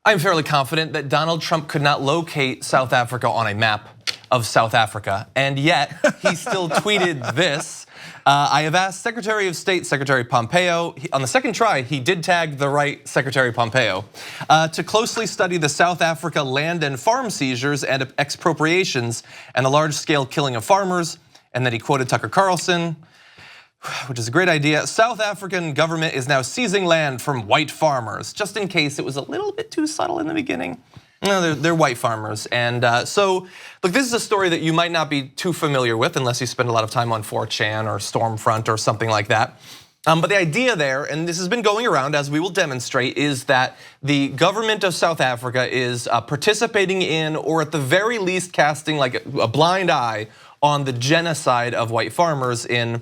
I'm fairly confident that Donald Trump could not locate South Africa on a map of South Africa, and yet he still tweeted this. I have asked Secretary of State, Secretary Pompeo, on the second try, he did tag the right Secretary Pompeo, to closely study the South Africa land and farm seizures and expropriations and the large-scale killing of farmers, and then he quoted Tucker Carlson, which is a great idea. South African government is now seizing land from white farmers, just in case it was a little bit too subtle in the beginning. No, they're white farmers. And so, look, this is a story that you might not be too familiar with unless you spend a lot of time on 4chan or Stormfront or something like that. But the idea there, and this has been going around as we will demonstrate, is that the government of South Africa is participating in, or at the very least casting like a blind eye on the genocide of white farmers in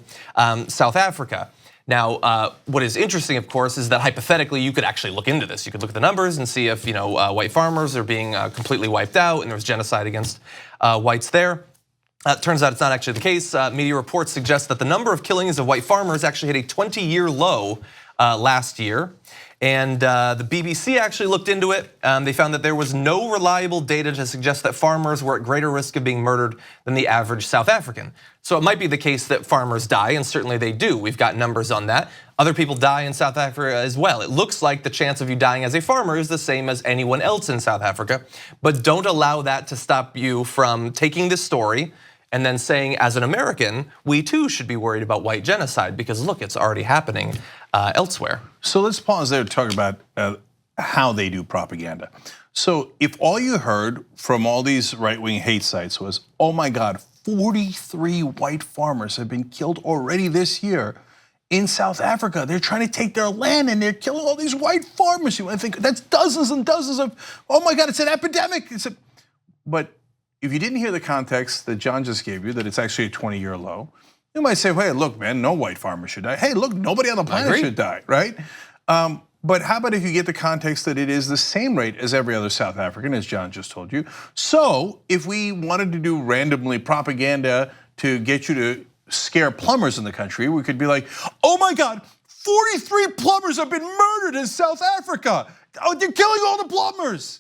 South Africa. Now, what is interesting, of course, is that hypothetically you could actually look into this. You could look at the numbers and see if white farmers are being completely wiped out and there's genocide against whites there. Turns out it's not actually the case. Media reports suggest that the number of killings of white farmers actually hit a 20-year low last year. And the BBC actually looked into it. They found that there was no reliable data to suggest that farmers were at greater risk of being murdered than the average South African. So it might be the case that farmers die, and certainly they do. We've got numbers on that. Other people die in South Africa as well. It looks like the chance of you dying as a farmer is the same as anyone else in South Africa. But don't allow that to stop you from taking this story and then saying, as an American, we too should be worried about white genocide, because look, it's already happening elsewhere. So let's pause there to talk about how they do propaganda. So if all you heard from all these right-wing hate sites was, oh my God, 43 white farmers have been killed already this year in South Africa. They're trying to take their land and they're killing all these white farmers. You think that's dozens and dozens of, oh my God, it's an epidemic. But if you didn't hear the context that John just gave you, that it's actually a 20-year low, you might say, hey, look, man, no white farmer should die. Hey, look, nobody on the planet should die, right? But how about if you get the context that it is the same rate as every other South African, as John just told you? So if we wanted to do randomly propaganda to get you to scare plumbers in the country, we could be like, oh my God, 43 plumbers have been murdered in South Africa. Oh, they're killing all the plumbers.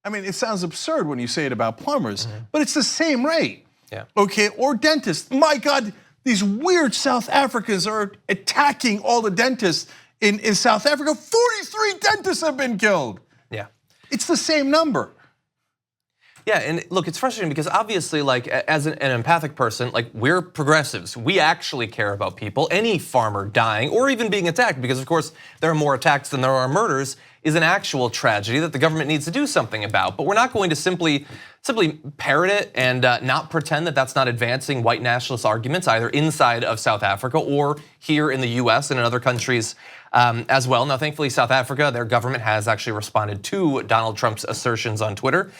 I mean, it sounds absurd when you say it about plumbers, but it's the same rate. Yeah. Okay, or dentists. My God, these weird South Africans are attacking all the dentists in South Africa. 43 dentists have been killed. Yeah. It's the same number. Yeah, and look, it's frustrating because obviously, like, as an empathic person, like, we're progressives. We actually care about people. Any farmer dying or even being attacked, because of course there are more attacks than there are murders, is an actual tragedy that the government needs to do something about. But we're not going to simply parrot it and not pretend that that's not advancing white nationalist arguments either inside of South Africa or here in the US and in other countries as well. Now, thankfully, South Africa, their government has actually responded to Donald Trump's assertions on Twitter,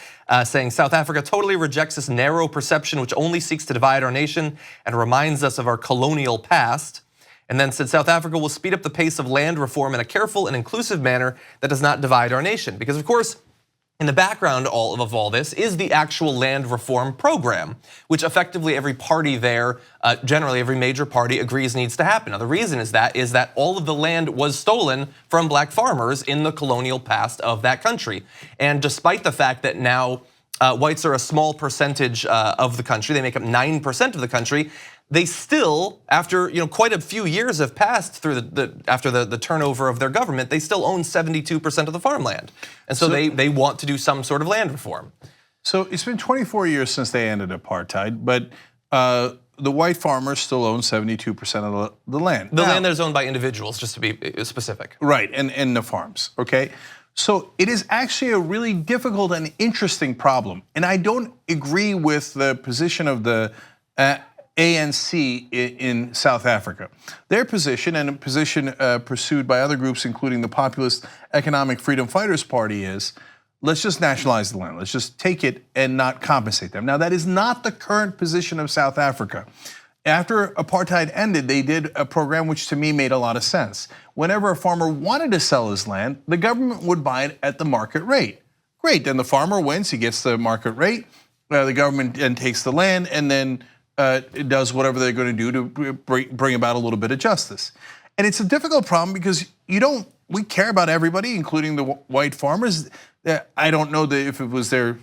saying South Africa totally rejects this narrow perception which only seeks to divide our nation and reminds us of our colonial past. And then said South Africa will speed up the pace of land reform in a careful and inclusive manner that does not divide our nation. Because of course, in the background of all this is the actual land reform program, which effectively every party there, generally every major party agrees needs to happen. Now the reason is that all of the land was stolen from black farmers in the colonial past of that country. And despite the fact that now whites are a small percentage of the country, they make up 9% of the country, they still, after quite a few years have passed through after the turnover of their government, they still own 72% of the farmland, and so they want to do some sort of land reform. So it's been 24 years since they ended apartheid, but the white farmers still own 72% of the land. The land that is owned by individuals, just to be specific. Right, and the farms. Okay. So it is actually a really difficult and interesting problem, and I don't agree with the position of the ANC in South Africa. Their position, and a position pursued by other groups, including the Populist Economic Freedom Fighters Party, is let's just nationalize the land. Let's just take it and not compensate them. Now, that is not the current position of South Africa. After apartheid ended, they did a program which to me made a lot of sense. Whenever a farmer wanted to sell his land, the government would buy it at the market rate. Great, then the farmer wins, he gets the market rate, the government then takes the land and then it does whatever they're going to do to bring about a little bit of justice. And it's a difficult problem because you don't we care about everybody, including the white farmers. I don't know if it was their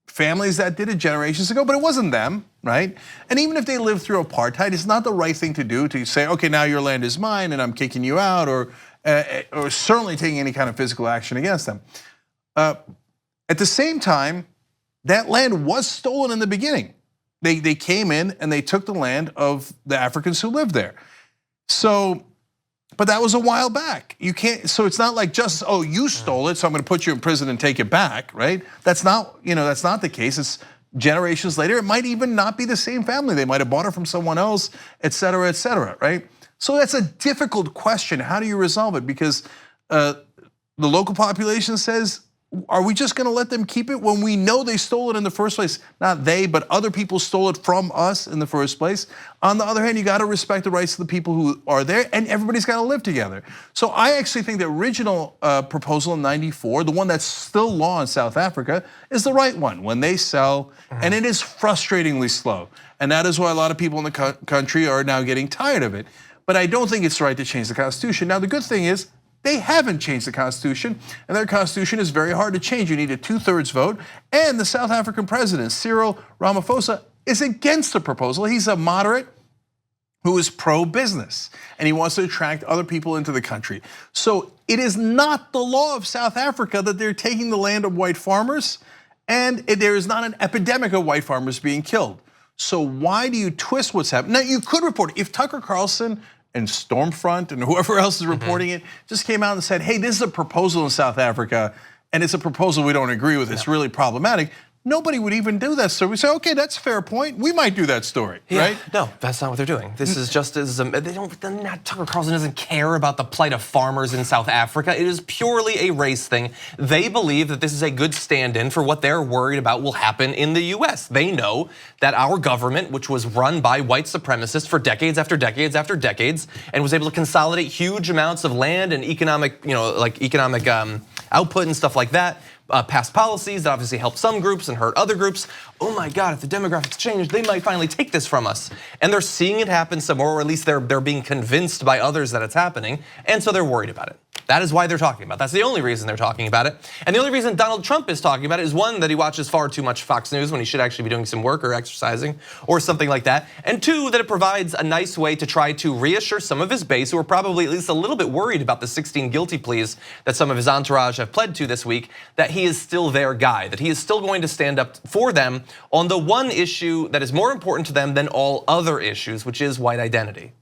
families that did it generations ago, but it wasn't them, right? And even if they lived through apartheid, it's not the right thing to do to say, okay, now your land is mine and I'm kicking you out, or certainly taking any kind of physical action against them. At the same time, that land was stolen in the beginning. They came in and they took the land of the Africans who lived there. So, but that was a while back. You can't, so it's not like just, oh, you stole it, so I'm gonna put you in prison and take it back, right? That's not, that's not the case. It's generations later. It might even not be the same family. They might have bought it from someone else, et cetera, right? So that's a difficult question. How do you resolve it? Because the local population says, are we just gonna let them keep it when we know they stole it in the first place? Not they, but other people stole it from us in the first place. On the other hand, you gotta respect the rights of the people who are there, and everybody's gotta live together. So I actually think the original proposal in '94, the one that's still law in South Africa, is the right one. When they sell, and it is frustratingly slow. And that is why a lot of people in the country are now getting tired of it. But I don't think it's right to change the Constitution. Now the good thing is, they haven't changed the Constitution, and their Constitution is very hard to change. You need a 2/3 vote, and the South African president, Cyril Ramaphosa, is against the proposal. He's a moderate who is pro-business, and he wants to attract other people into the country. So it is not the law of South Africa that they're taking the land of white farmers, and there is not an epidemic of white farmers being killed. So why do you twist what's happening? Now you could report, if Tucker Carlson and Stormfront and whoever else is reporting it just came out and said, hey, this is a proposal in South Africa and it's a proposal we don't agree with, it's really problematic. Nobody would even do that. So we say, okay, that's a fair point. We might do that story, right? No, that's not what they're doing. This is just as Tucker Carlson doesn't care about the plight of farmers in South Africa. It is purely a race thing. They believe that this is a good stand-in for what they're worried about will happen in the US. They know that our government, which was run by white supremacists for decades after decades after decades, and was able to consolidate huge amounts of land and economic, economic output and stuff like that. Passed policies that obviously helped some groups and hurt other groups. Oh my God, if the demographics change, they might finally take this from us. And they're seeing it happen somewhere, or at least they're being convinced by others that it's happening, and so they're worried about it. That is why they're talking about it. That's the only reason they're talking about it. And the only reason Donald Trump is talking about it is one, that he watches far too much Fox News when he should actually be doing some work or exercising or something like that. And two, that it provides a nice way to try to reassure some of his base who are probably at least a little bit worried about the 16 guilty pleas that some of his entourage have pled to this week, that he is still their guy, that he is still going to stand up for them on the one issue that is more important to them than all other issues, which is white identity.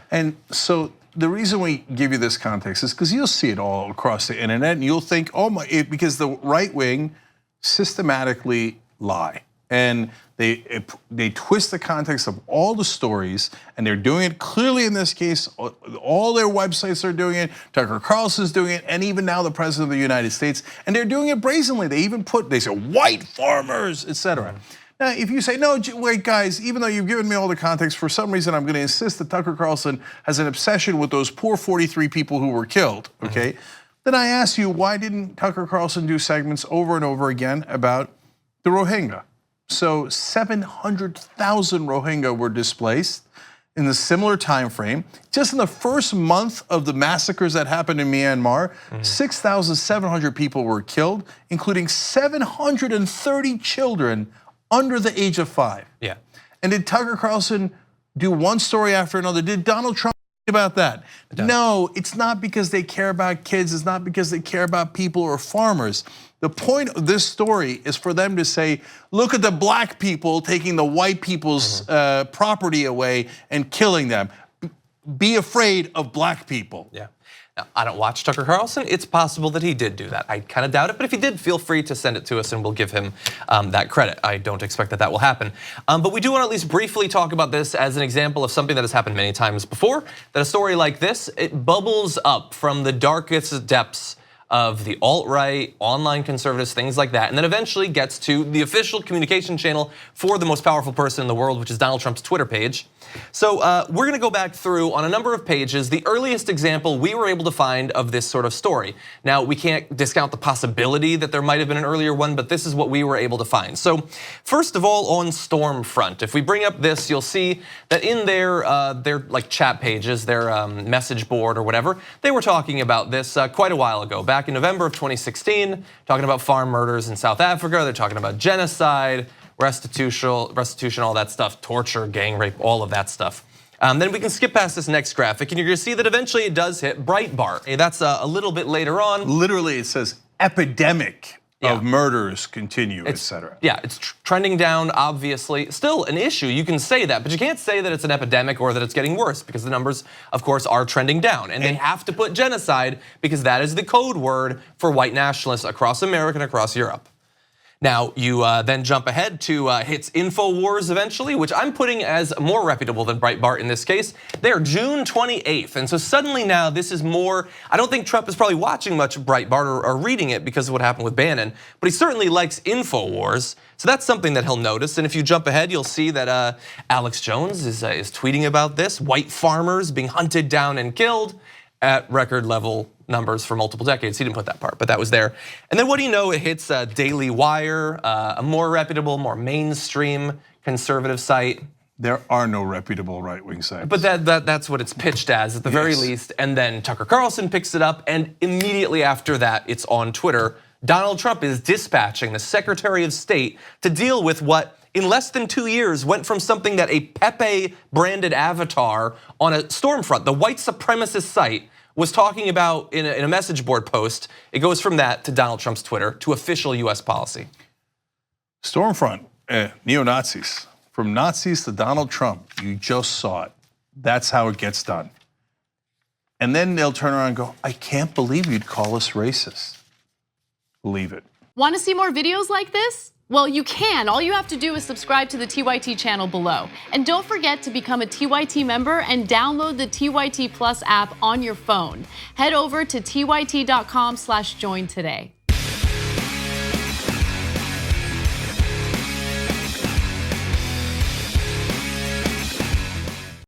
And so the reason we give you this context is because you'll see it all across the internet and you'll think, oh my, because the right wing systematically lie. And they twist the context of all the stories, and they're doing it clearly in this case. All their websites are doing it. Tucker Carlson's doing it, and even now the president of the United States, and they're doing it brazenly. They say white farmers, etc. Now, if you say, no, wait guys, even though you've given me all the context, for some reason I'm gonna insist that Tucker Carlson has an obsession with those poor 43 people who were killed, okay? Then I ask you, why didn't Tucker Carlson do segments over and over again about the Rohingya? So 700,000 Rohingya were displaced in the similar time frame. Just in the first month of the massacres that happened in Myanmar, 6,700 people were killed, including 730 children under the age of 5. Yeah. And did Tucker Carlson do one story after another? Did Donald Trump about that? No, it's not because they care about kids. It's not because they care about people or farmers. The point of this story is for them to say, look at the black people taking the white people's property away and killing them. Be afraid of black people. Yeah. Now, I don't watch Tucker Carlson. It's possible that he did do that. I kind of doubt it, but if he did, feel free to send it to us and we'll give him that credit. I don't expect that will happen. But we do want to at least briefly talk about this as an example of something that has happened many times before, that a story like this, it bubbles up from the darkest depths of the alt-right, online conservatives, things like that, and then eventually gets to the official communication channel for the most powerful person in the world, which is Donald Trump's Twitter page. So we're gonna go back through on a number of pages the earliest example we were able to find of this sort of story. Now, we can't discount the possibility that there might have been an earlier one, but this is what we were able to find. So first of all, on Stormfront, if we bring up this, you'll see that in their like chat pages, their message board or whatever, they were talking about this quite a while ago, back in November of 2016, talking about farm murders in South Africa. They're talking about genocide, restitution, all that stuff, torture, gang rape, all of that stuff. Then we can skip past this next graphic and you're gonna see that eventually it does hit Breitbart. That's a little bit later on. Literally, it says epidemic of murders continue, etc. Yeah, it's trending down, obviously. Still an issue, you can say that, but you can't say that it's an epidemic or that it's getting worse because the numbers, of course, are trending down. And they have to put genocide because that is the code word for white nationalists across America and across Europe. Now, you then jump ahead to hits InfoWars eventually, which I'm putting as more reputable than Breitbart in this case. They're June 28th, and so suddenly now this is more, I don't think Trump is probably watching much Breitbart or reading it because of what happened with Bannon, but he certainly likes InfoWars, so that's something that he'll notice. And if you jump ahead, you'll see that Alex Jones is tweeting about this, white farmers being hunted down and killed at record level numbers for multiple decades. He didn't put that part, but that was there. And then what do you know, it hits Daily Wire, a more reputable, more mainstream conservative site. There are no reputable right-wing sites. But that's what it's pitched as at the very least. And then Tucker Carlson picks it up and immediately after that, it's on Twitter. Donald Trump is dispatching the Secretary of State to deal with what in less than 2 years went from something that a Pepe branded avatar on a Stormfront, the white supremacist site, was talking about in a message board post. It goes from that to Donald Trump's Twitter to official US policy. Stormfront, neo-Nazis. From Nazis to Donald Trump, you just saw it. That's how it gets done. And then they'll turn around and go, I can't believe you'd call us racist. Believe it. Want to see more videos like this? Well, you can. All you have to do is subscribe to the TYT channel below. And don't forget to become a TYT member and download the TYT Plus app on your phone. Head over to tyt.com/join today.